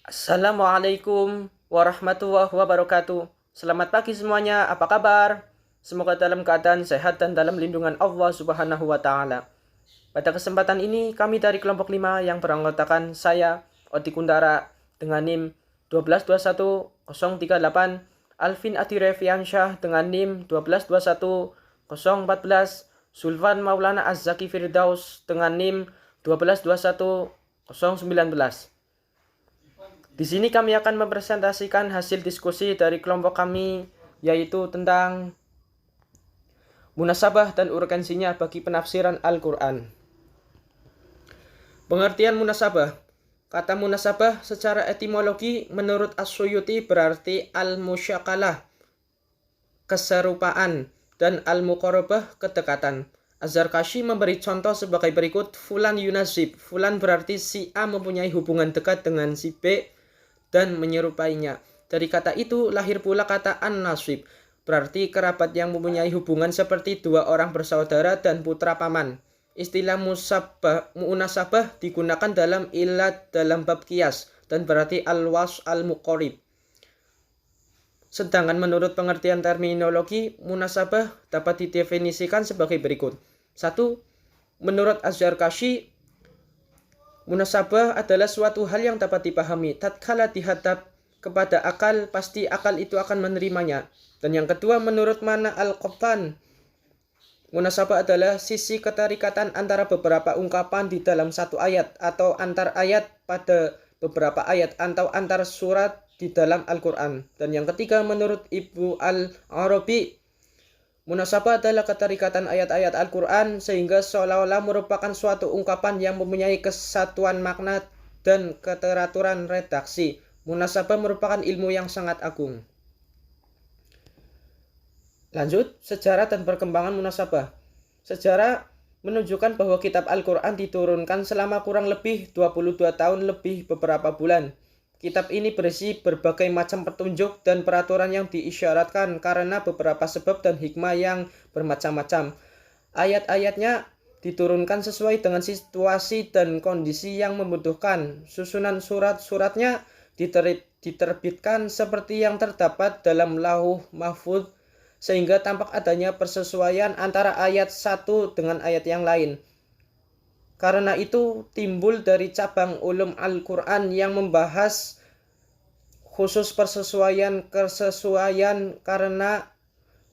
Assalamualaikum warahmatullahi wabarakatuh. Selamat pagi semuanya, apa kabar? Semoga dalam keadaan sehat dan dalam lindungan Allah Subhanahu wa Ta'ala. Pada kesempatan ini, kami dari kelompok 5 yang beranggotakan saya, Oti Kundara, dengan NIM 1221038, Alvin Atireviansyah dengan NIM 1221014, Sulvan Maulana Az-Zaki Firdaus dengan NIM 1221019. Di sini kami akan mempresentasikan hasil diskusi dari kelompok kami, yaitu tentang munasabah dan urgensinya bagi penafsiran Al-Quran. Pengertian munasabah. Kata munasabah secara etimologi menurut As-Suyuti berarti al-musyakalah, keserupaan, dan al-muqarabah, kedekatan. Az-Zarkashi memberi contoh sebagai berikut: Fulan yunazib. Fulan berarti si A mempunyai hubungan dekat dengan si B dan menyerupainya. Dari kata itu lahir pula kata an-nasib, berarti kerabat yang mempunyai hubungan seperti dua orang bersaudara dan putra paman. Istilah munasabah digunakan dalam ilat dalam bab qiyas dan berarti al-was al-muqarib. Sedangkan menurut pengertian terminologi, munasabah dapat didefinisikan sebagai berikut. 1. Menurut Az-Zarkashi, munasabah adalah suatu hal yang dapat dipahami. Tatkala dihadap kepada akal, pasti akal itu akan menerimanya. Dan yang kedua, menurut Mana Al-Qattan, munasabah adalah sisi keterikatan antara beberapa ungkapan di dalam satu ayat, atau antar ayat pada beberapa ayat, atau antar surat di dalam Al-Quran. Dan yang ketiga, menurut Ibnu Al-Arabi, munasabah adalah keterikatan ayat-ayat Al-Quran sehingga seolah-olah merupakan suatu ungkapan yang mempunyai kesatuan makna dan keteraturan redaksi. Munasabah merupakan ilmu yang sangat agung. Lanjut, sejarah dan perkembangan munasabah. Sejarah menunjukkan bahwa kitab Al-Quran diturunkan selama kurang lebih 22 tahun lebih beberapa bulan. Kitab ini berisi berbagai macam petunjuk dan peraturan yang diisyaratkan karena beberapa sebab dan hikmah yang bermacam-macam. Ayat-ayatnya diturunkan sesuai dengan situasi dan kondisi yang membutuhkan. Susunan surat-suratnya diterbitkan seperti yang terdapat dalam Lauh Mahfudz, sehingga tampak adanya persesuaian antara ayat satu dengan ayat yang lain. Karena itu timbul dari cabang ulum Al-Quran yang membahas khusus kesesuaian karena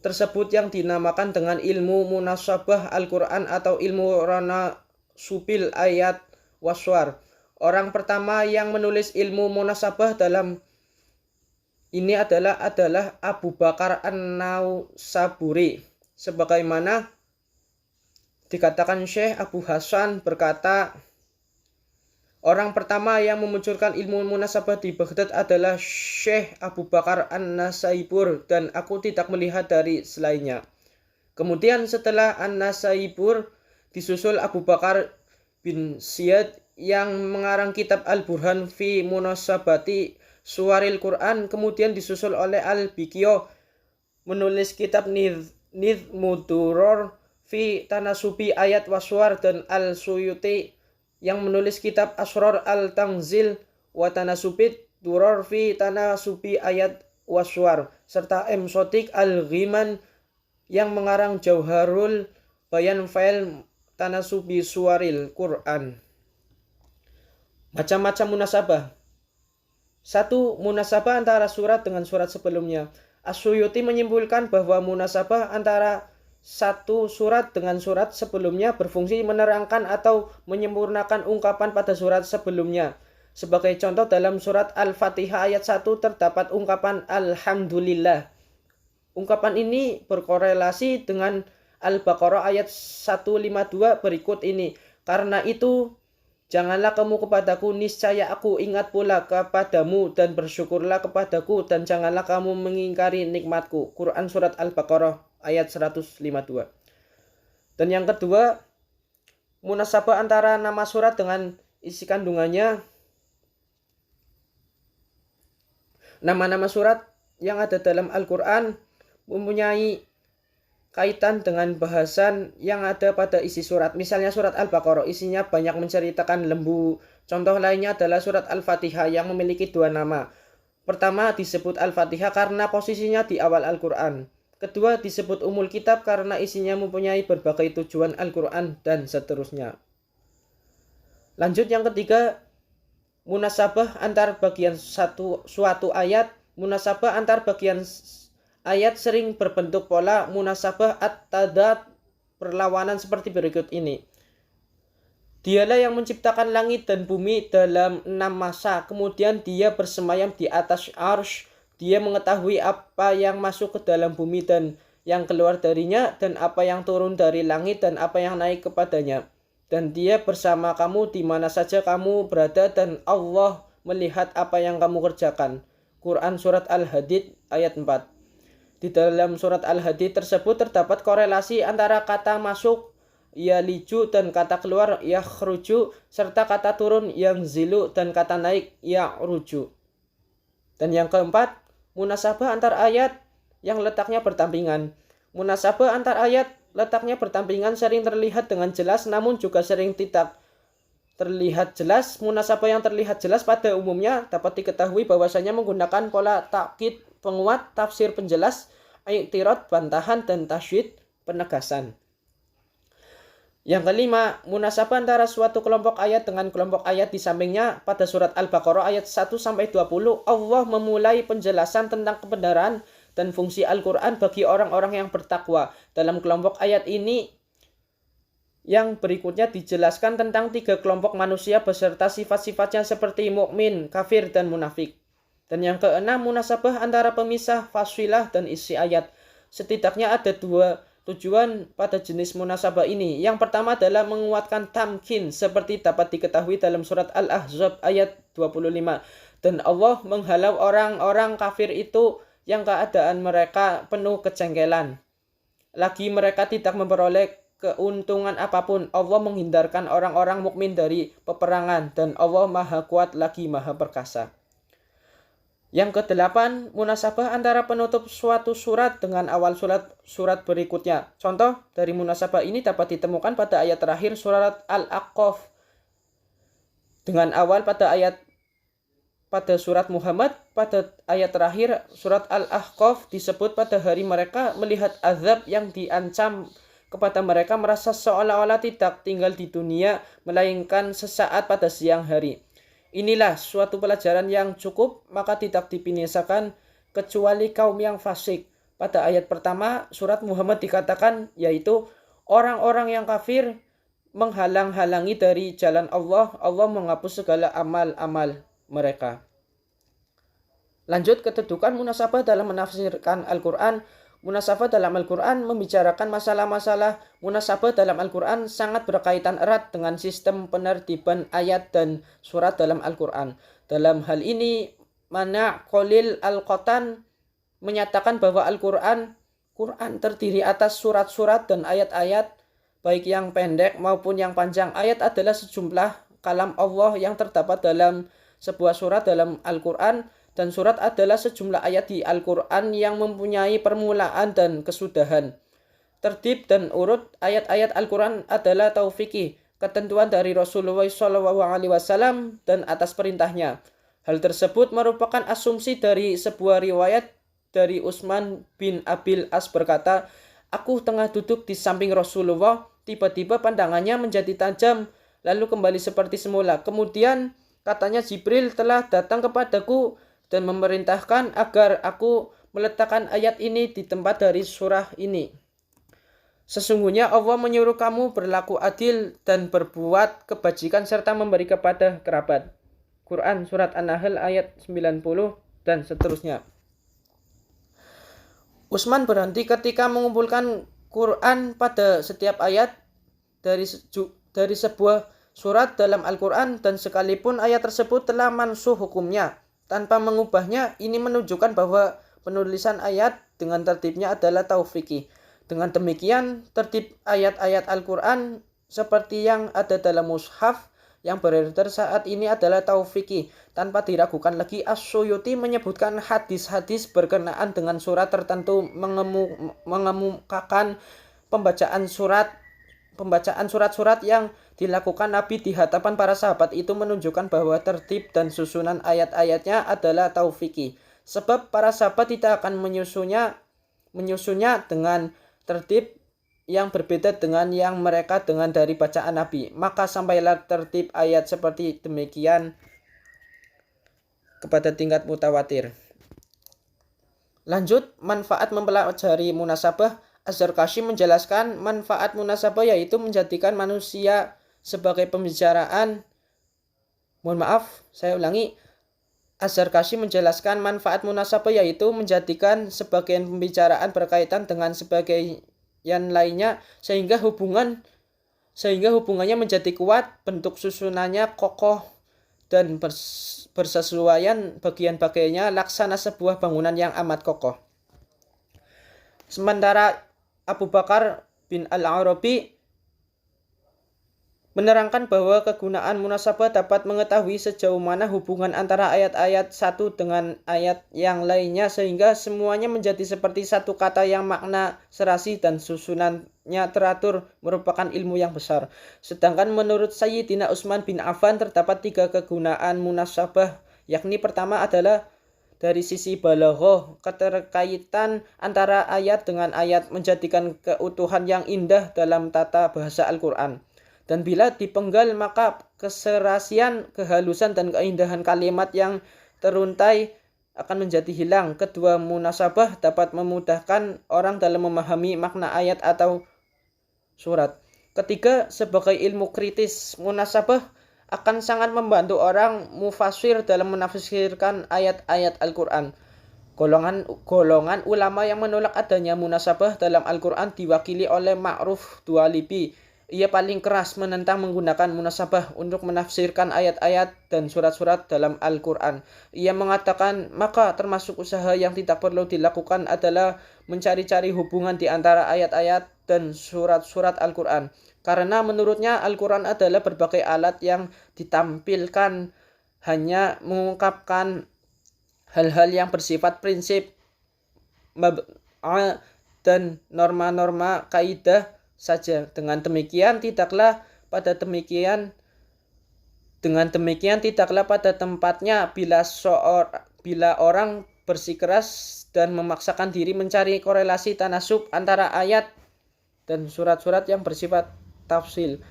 tersebut yang dinamakan dengan ilmu munasabah Al-Quran atau ilmu rana subil ayat waswar. Orang pertama yang menulis ilmu munasabah dalam ini adalah Abu Bakar An-Nausaburi. Sebagaimana dikatakan Syekh Abu Hasan berkata, orang pertama yang memunculkan ilmu munasabah di Baghdad adalah Syekh Abu Bakar An-Nasaibur dan aku tidak melihat dari selainnya. Kemudian setelah An-Nasaibur disusul Abu Bakar bin Ziyad yang mengarang kitab Al-Burhan fi Munasabati Suwaril Quran, kemudian disusul oleh Al-Bikiyah menulis kitab Nizmuduror fi Tanasubi Ayat Waswar dan Al-Suyuti yang menulis kitab Asrar Al-Tanzil wa Tanasubit Duror fi Tanasubi Ayat Waswar, serta M. Sotik Al-Ghiman yang mengarang Jauharul Bayan Fa'il Tanasubi Suwaril Quran. Macam-macam munasabah. 1. Munasabah antara surat dengan surat sebelumnya. As-Suyuti menyimpulkan bahwa munasabah antara satu surat dengan surat sebelumnya berfungsi menerangkan atau menyempurnakan ungkapan pada surat sebelumnya. Sebagai contoh, dalam surat Al-Fatihah ayat 1 terdapat ungkapan Alhamdulillah. Ungkapan ini berkorelasi dengan Al-Baqarah ayat 152 berikut ini. Karena itu, janganlah kamu kepadaku, niscaya aku ingat pula kepadamu, dan bersyukurlah kepadaku, dan janganlah kamu mengingkari nikmatku. Quran Surat Al-Baqarah ayat 152. Dan yang kedua, munasabah antara nama surat dengan isi kandungannya. Nama-nama surat yang ada dalam Al-Quran mempunyai kaitan dengan bahasan yang ada pada isi surat. Misalnya surat Al-Baqarah isinya banyak menceritakan lembu. Contoh lainnya adalah surat Al-Fatihah yang memiliki 2 nama. Pertama disebut Al-Fatihah karena posisinya di awal Al-Quran. Kedua disebut Ummul Kitab karena isinya mempunyai berbagai tujuan Al-Quran dan seterusnya. Lanjut yang ketiga, munasabah antar bagian suatu ayat. Munasabah antar bagian ayat sering berbentuk pola munasabah at-tadad perlawanan seperti berikut ini. Dialah yang menciptakan langit dan bumi dalam 6 masa, kemudian dia bersemayam di atas arsy. Dia mengetahui apa yang masuk ke dalam bumi dan yang keluar darinya, dan apa yang turun dari langit dan apa yang naik kepadanya. Dan dia bersama kamu di mana saja kamu berada, dan Allah melihat apa yang kamu kerjakan. Quran Surat Al-Hadid ayat 4. Di dalam Surat Al-Hadid tersebut terdapat korelasi antara kata masuk yaliju dan kata keluar yakhruju, serta kata turun yanzilu dan kata naik ya'ruju. Dan yang keempat, munasabah antar ayat yang letaknya berdampingan. Munasabah antar ayat letaknya berdampingan sering terlihat dengan jelas, namun juga sering tidak terlihat jelas. Munasabah yang terlihat jelas pada umumnya dapat diketahui bahwasanya menggunakan pola takkid penguat, tafsir penjelas, i'tirad bantahan, dan tasydid penegasan. Yang kelima, munasabah antara suatu kelompok ayat dengan kelompok ayat di sampingnya. Pada surat Al-Baqarah ayat 1-20, Allah memulai penjelasan tentang kebenaran dan fungsi Al-Quran bagi orang-orang yang bertakwa. Dalam kelompok ayat ini yang berikutnya dijelaskan tentang 3 kelompok manusia beserta sifat-sifatnya seperti mukmin, kafir, dan munafik. Dan yang keenam, munasabah antara pemisah, fasilah, dan isi ayat. Setidaknya ada 2 tujuan pada jenis munasabah ini. Yang pertama adalah menguatkan tamkin seperti dapat diketahui dalam surat Al-Ahzab ayat 25. Dan Allah menghalau orang-orang kafir itu yang keadaan mereka penuh kejengkelan. Lagi mereka tidak memperoleh keuntungan apapun. Allah menghindarkan orang-orang mukmin dari peperangan, dan Allah Maha Kuat lagi Maha Perkasa. Yang kedelapan, munasabah antara penutup suatu surat dengan awal surat berikutnya. Contoh dari munasabah ini dapat ditemukan pada ayat terakhir surat Al-Aqaf dengan awal pada surat Muhammad. Pada ayat terakhir surat Al-Ahqaf disebut pada hari mereka melihat azab yang diancam kepada mereka, merasa seolah-olah tidak tinggal di dunia melainkan sesaat pada siang hari. Inilah suatu pelajaran yang cukup, maka tidak dibinasakan kecuali kaum yang fasik. Pada ayat pertama surat Muhammad dikatakan, yaitu orang-orang yang kafir menghalang-halangi dari jalan Allah. Allah menghapus segala amal-amal mereka. Lanjut, kedudukan munasabah dalam menafsirkan Al-Quran. Munasabah dalam Al-Quran membicarakan masalah-masalah. Munasabah dalam Al-Quran sangat berkaitan erat dengan sistem penertiban ayat dan surat dalam Al-Quran. Dalam hal ini, Mana' Khalil Al-Qatan menyatakan bahwa Al-Quran terdiri atas surat-surat dan ayat-ayat, baik yang pendek maupun yang panjang. Ayat adalah sejumlah kalam Allah yang terdapat dalam sebuah surat dalam Al-Quran, dan surat adalah sejumlah ayat di Al-Quran yang mempunyai permulaan dan kesudahan. Tertib dan urut ayat-ayat Al-Quran adalah taufiqi, ketentuan dari Rasulullah SAW dan atas perintahnya. Hal tersebut merupakan asumsi dari sebuah riwayat dari Utsman bin Abil As berkata, "Aku tengah duduk di samping Rasulullah, tiba-tiba pandangannya menjadi tajam, lalu kembali seperti semula. Kemudian katanya Jibril telah datang kepadaku dan memerintahkan agar aku meletakkan ayat ini di tempat dari surah ini. Sesungguhnya Allah menyuruh kamu berlaku adil dan berbuat kebajikan serta memberi kepada kerabat." Quran Surat An-Nahl ayat 90 dan seterusnya. Utsman berhenti ketika mengumpulkan Quran pada setiap ayat dari sebuah surat dalam Al-Quran, dan sekalipun ayat tersebut telah mansuh hukumnya tanpa mengubahnya, ini menunjukkan bahwa penulisan ayat dengan tertibnya adalah taufiqi. Dengan demikian, tertib ayat-ayat Al-Quran seperti yang ada dalam mushaf yang beredar saat ini adalah taufiki. Tanpa diragukan lagi, As-Suyuti menyebutkan hadis-hadis berkenaan dengan surat tertentu mengemukakan pembacaan surat-surat yang dilakukan Nabi di hadapan para sahabat itu menunjukkan bahwa tertib dan susunan ayat-ayatnya adalah taufiki. Sebab para sahabat tidak akan menyusunnya dengan tertib yang berbeda dengan yang mereka dengar dari bacaan Nabi. Maka sampailah tertib ayat seperti demikian kepada tingkat mutawatir. Lanjut, manfaat mempelajari munasabah. Az-Zarkashi menjelaskan manfaat munasabah yaitu menjadikan manusia sebagai pembicaraan. Az-Zarkashi menjelaskan manfaat munasabah yaitu menjadikan sebagian pembicaraan berkaitan dengan sebagian lainnya sehingga hubungannya menjadi kuat, bentuk susunannya kokoh dan bersesuaian bagian-bagiannya laksana sebuah bangunan yang amat kokoh. Sementara Abu Bakar bin Al-Arabi menerangkan bahwa kegunaan munasabah dapat mengetahui sejauh mana hubungan antara ayat-ayat satu dengan ayat yang lainnya sehingga semuanya menjadi seperti satu kata yang makna serasi dan susunannya teratur merupakan ilmu yang besar. Sedangkan menurut Sayyidina Utsman bin Affan terdapat 3 kegunaan munasabah, yakni pertama adalah dari sisi balaghah, keterkaitan antara ayat dengan ayat menjadikan keutuhan yang indah dalam tata bahasa Al-Quran. Dan bila dipenggal maka keserasian, kehalusan dan keindahan kalimat yang teruntai akan menjadi hilang. Kedua, munasabah dapat memudahkan orang dalam memahami makna ayat atau surat. Ketiga, sebagai ilmu kritis, munasabah akan sangat membantu orang mufasir dalam menafsirkan ayat-ayat Al-Quran. Golongan ulama yang menolak adanya munasabah dalam Al-Quran diwakili oleh Ma'ruf Dualibi. Ia paling keras menentang menggunakan munasabah untuk menafsirkan ayat-ayat dan surat-surat dalam Al-Quran. Ia mengatakan, maka termasuk usaha yang tidak perlu dilakukan adalah mencari-cari hubungan di antara ayat-ayat dan surat-surat Al-Quran. Karena menurutnya Al-Quran adalah berbagai alat yang ditampilkan hanya mengungkapkan hal-hal yang bersifat prinsip dan norma-norma kaidah saja. Dengan demikian tidaklah pada tempatnya bila orang bersikeras dan memaksakan diri mencari korelasi tanasub antara ayat dan surat-surat yang bersifat tafsil.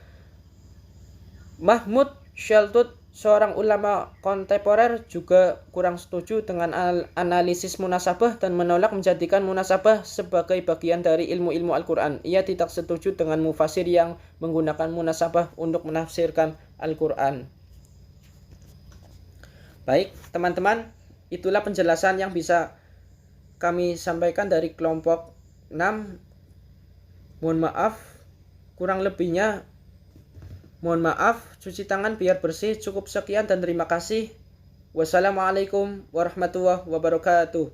Mahmud Shaltut, seorang ulama kontemporer, juga kurang setuju dengan analisis munasabah dan menolak menjadikan munasabah sebagai bagian dari ilmu-ilmu Al-Quran. Ia tidak setuju dengan mufasir yang menggunakan munasabah untuk menafsirkan Al-Quran. Baik, teman-teman, itulah penjelasan yang bisa kami sampaikan dari kelompok 6. Mohon maaf, kurang lebihnya mohon maaf, cuci tangan biar bersih. Cukup sekian dan terima kasih. Wassalamualaikum warahmatullahi wabarakatuh.